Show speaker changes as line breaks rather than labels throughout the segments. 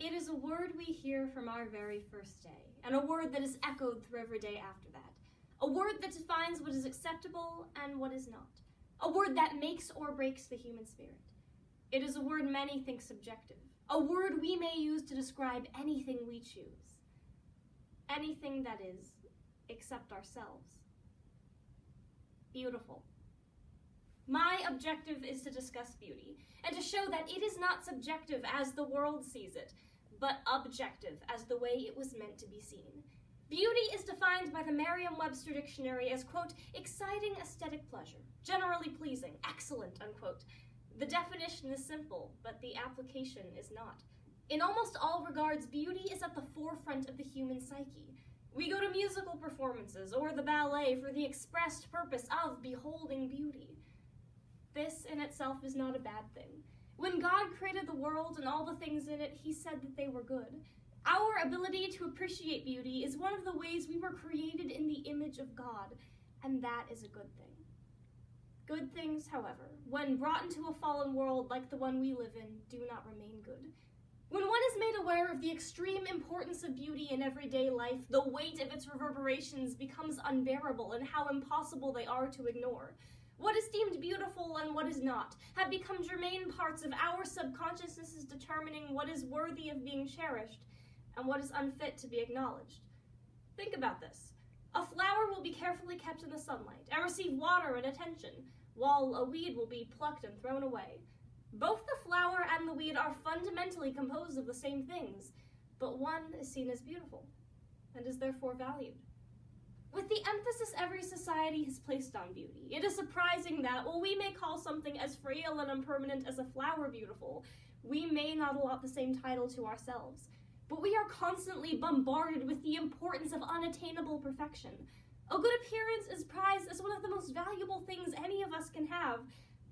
It is a word we hear from our very first day, and a word that is echoed through every day after that. A word that defines what is acceptable and what is not. A word that makes or breaks the human spirit. It is a word many think subjective. A word we may use to describe anything we choose. Anything that is, except ourselves. Beautiful. My objective is to discuss beauty, and to show that it is not subjective as the world sees it, but objective as the way it was meant to be seen. Beauty is defined by the Merriam-Webster dictionary as, quote, exciting aesthetic pleasure, generally pleasing, excellent, unquote. The definition is simple, but the application is not. In almost all regards, beauty is at the forefront of the human psyche. We go to musical performances or the ballet for the expressed purpose of beholding beauty. This in itself is not a bad thing. When God created the world and all the things in it, he said that they were good. Our ability to appreciate beauty is one of the ways we were created in the image of God, and that is a good thing. Good things, however, when brought into a fallen world like the one we live in, do not remain good. When one is made aware of the extreme importance of beauty in everyday life, the weight of its reverberations becomes unbearable and how impossible they are to ignore. What is deemed beautiful and what is not have become germane parts of our subconsciousnesses determining what is worthy of being cherished and what is unfit to be acknowledged. Think about this. A flower will be carefully kept in the sunlight and receive water and attention, while a weed will be plucked and thrown away. Both the flower and the weed are fundamentally composed of the same things, but one is seen as beautiful and is therefore valued. With the emphasis every society has placed on beauty, it is surprising that, while we may call something as frail and impermanent as a flower beautiful, we may not allot the same title to ourselves. But we are constantly bombarded with the importance of unattainable perfection. A good appearance is prized as one of the most valuable things any of us can have,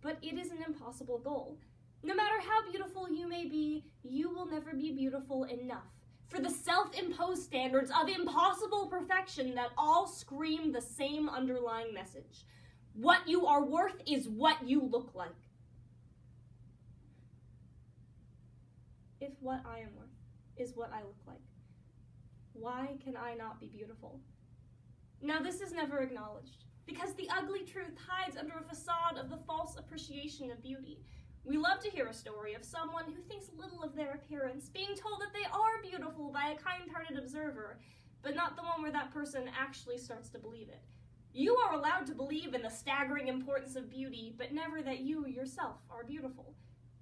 but it is an impossible goal. No matter how beautiful you may be, you will never be beautiful enough for the self-imposed standards of impossible perfection that all scream the same underlying message. What you are worth is what you look like. If what I am worth is what I look like, why can I not be beautiful? Now, this is never acknowledged, because the ugly truth hides under a facade of the false appreciation of beauty. We love to hear a story of someone who thinks little of their appearance being told that they are beautiful by a kind-hearted observer, but not the one where that person actually starts to believe it. You are allowed to believe in the staggering importance of beauty, but never that you yourself are beautiful.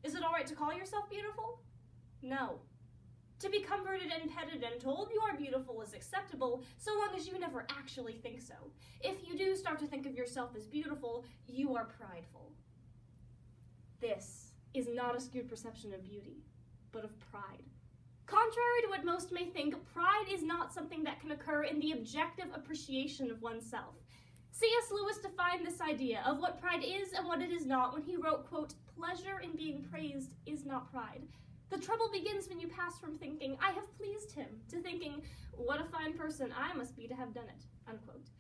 Is it all right to call yourself beautiful? No. To be comforted and petted and told you are beautiful is acceptable, so long as you never actually think so. If you do start to think of yourself as beautiful, you are prideful. This is not a skewed perception of beauty, but of pride. Contrary to what most may think, pride is not something that can occur in the objective appreciation of oneself. C.S. Lewis defined this idea of what pride is and what it is not when he wrote, quote, pleasure in being praised is not pride. The trouble begins when you pass from thinking, I have pleased him, to thinking, what a fine person I must be to have done it, unquote.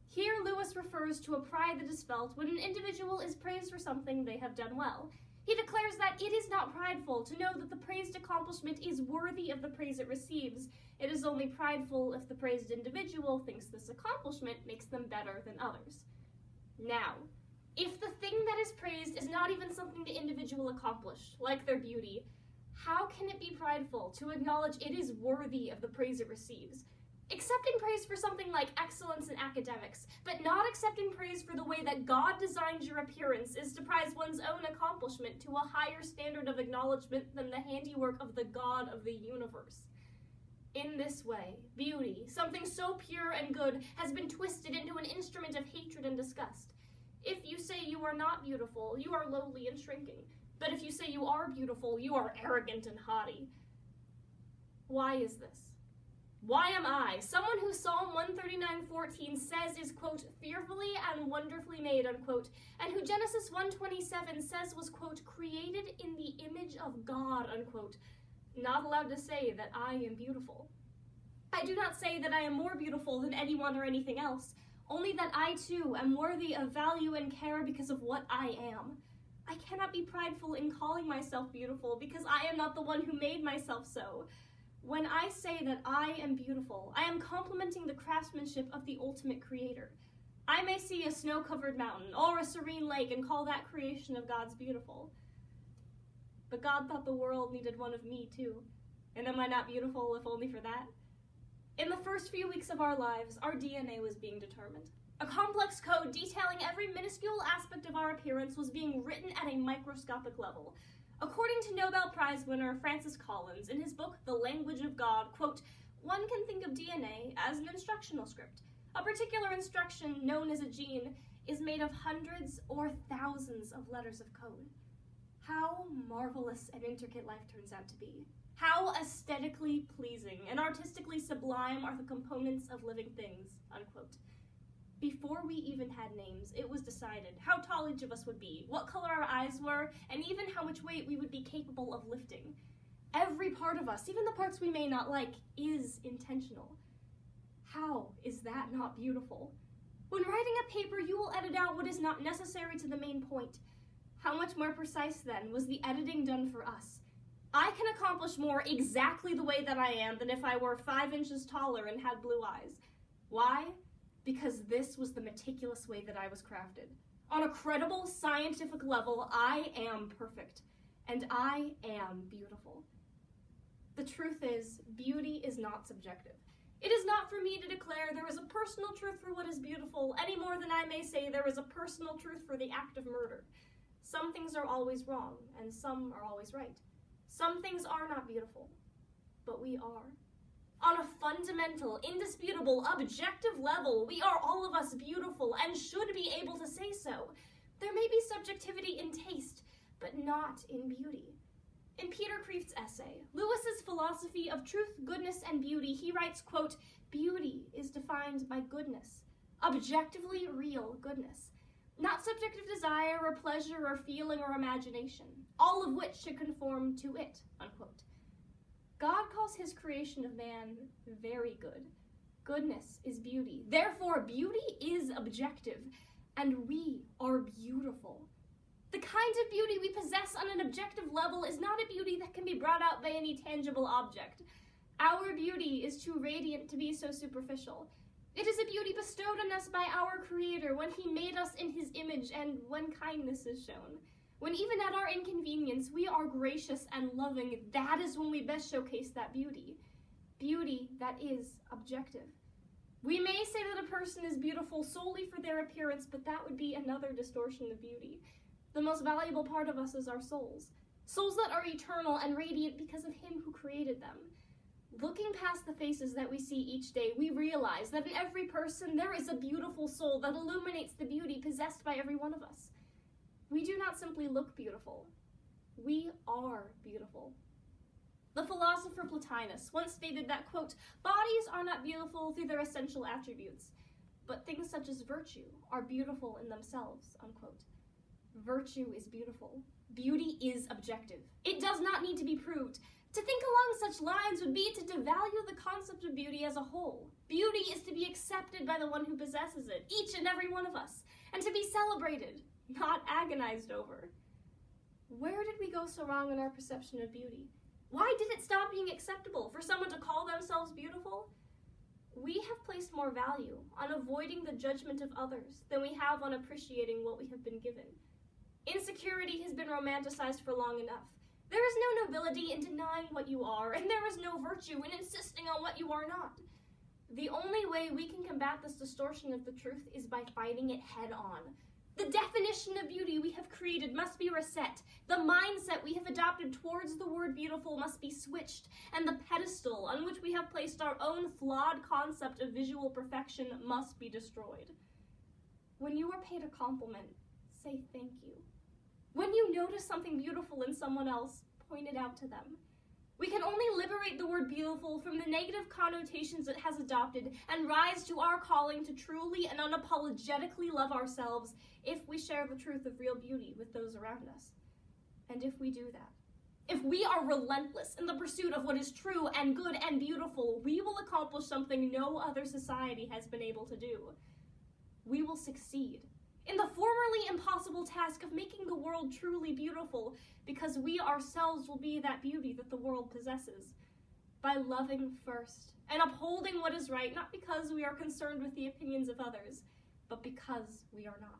Here, Lewis refers to a pride that is felt when an individual is praised for something they have done well. He declares that it is not prideful to know that the praised accomplishment is worthy of the praise it receives. It is only prideful if the praised individual thinks this accomplishment makes them better than others. Now, if the thing that is praised is not even something the individual accomplished, like their beauty, how can it be prideful to acknowledge it is worthy of the praise it receives? Accepting praise for something like excellence in academics, but not accepting praise for the way that God designed your appearance is to prize one's own accomplishment to a higher standard of acknowledgement than the handiwork of the God of the universe. In this way, beauty, something so pure and good, has been twisted into an instrument of hatred and disgust. If you say you are not beautiful, you are lowly and shrinking. But if you say you are beautiful, you are arrogant and haughty. Why is this? Why am I, someone who Psalm 139:14 says is, quote, fearfully and wonderfully made, unquote, and who Genesis 1:27 says was, quote, created in the image of God, unquote, not allowed to say that I am beautiful? I do not say that I am more beautiful than anyone or anything else, only that I too am worthy of value and care because of what I am. I cannot be prideful in calling myself beautiful because I am not the one who made myself so. When I say that I am beautiful, I am complimenting the craftsmanship of the ultimate creator. I may see a snow-covered mountain or a serene lake and call that creation of God's beautiful. But God thought the world needed one of me too. And am I not beautiful if only for that? In the first few weeks of our lives, our DNA was being determined. A complex code detailing every minuscule aspect of our appearance was being written at a microscopic level. According to Nobel Prize winner Francis Collins, in his book, The Language of God, quote, "One can think of DNA as an instructional script. A particular instruction, known as a gene, is made of hundreds or thousands of letters of code." How marvelous and intricate life turns out to be. How aesthetically pleasing and artistically sublime are the components of living things, unquote. Before we even had names, it was decided how tall each of us would be, what color our eyes were, and even how much weight we would be capable of lifting. Every part of us, even the parts we may not like, is intentional. How is that not beautiful? When writing a paper, you will edit out what is not necessary to the main point. How much more precise, then, was the editing done for us? I can accomplish more exactly the way that I am than if I were 5 inches taller and had blue eyes. Why? Because this was the meticulous way that I was crafted. On a credible scientific level, I am perfect, and I am beautiful. The truth is, beauty is not subjective. It is not for me to declare there is a personal truth for what is beautiful, any more than I may say there is a personal truth for the act of murder. Some things are always wrong, and some are always right. Some things are not beautiful, but we are. On a fundamental, indisputable, objective level, we are all of us beautiful and should be able to say so. There may be subjectivity in taste, but not in beauty. In Peter Kreeft's essay, Lewis's Philosophy of Truth, Goodness, and Beauty, he writes, quote, "Beauty is defined by goodness, objectively real goodness, not subjective desire or pleasure or feeling or imagination, all of which should conform to it," unquote. God calls his creation of man very good. Goodness is beauty. Therefore, beauty is objective, and we are beautiful. The kind of beauty we possess on an objective level is not a beauty that can be brought out by any tangible object. Our beauty is too radiant to be so superficial. It is a beauty bestowed on us by our Creator when he made us in his image and when kindness is shown. When even at our inconvenience, we are gracious and loving, that is when we best showcase that beauty. Beauty that is objective. We may say that a person is beautiful solely for their appearance, but that would be another distortion of beauty. The most valuable part of us is our souls. Souls that are eternal and radiant because of him who created them. Looking past the faces that we see each day, we realize that in every person there is a beautiful soul that illuminates the beauty possessed by every one of us. We do not simply look beautiful. We are beautiful. The philosopher Plotinus once stated that, quote, "Bodies are not beautiful through their essential attributes, but things such as virtue are beautiful in themselves," unquote. Virtue is beautiful. Beauty is objective. It does not need to be proved. To think along such lines would be to devalue the concept of beauty as a whole. Beauty is to be accepted by the one who possesses it, each and every one of us, and to be celebrated, not agonized over. Where did we go so wrong in our perception of beauty? Why did it stop being acceptable for someone to call themselves beautiful? We have placed more value on avoiding the judgment of others than we have on appreciating what we have been given. Insecurity has been romanticized for long enough. There is no nobility in denying what you are, and there is no virtue in insisting on what you are not. The only way we can combat this distortion of the truth is by fighting it head on. The definition of beauty we have created must be reset. The mindset we have adopted towards the word beautiful must be switched, and the pedestal on which we have placed our own flawed concept of visual perfection must be destroyed. When you are paid a compliment, say thank you. When you notice something beautiful in someone else, point it out to them. We can only liberate the word beautiful from the negative connotations it has adopted and rise to our calling to truly and unapologetically love ourselves if we share the truth of real beauty with those around us. And if we do that, if we are relentless in the pursuit of what is true and good and beautiful, we will accomplish something no other society has been able to do. We will succeed in the formerly impossible task of making the world truly beautiful, because we ourselves will be that beauty that the world possesses, by loving first and upholding what is right, not because we are concerned with the opinions of others, but because we are not.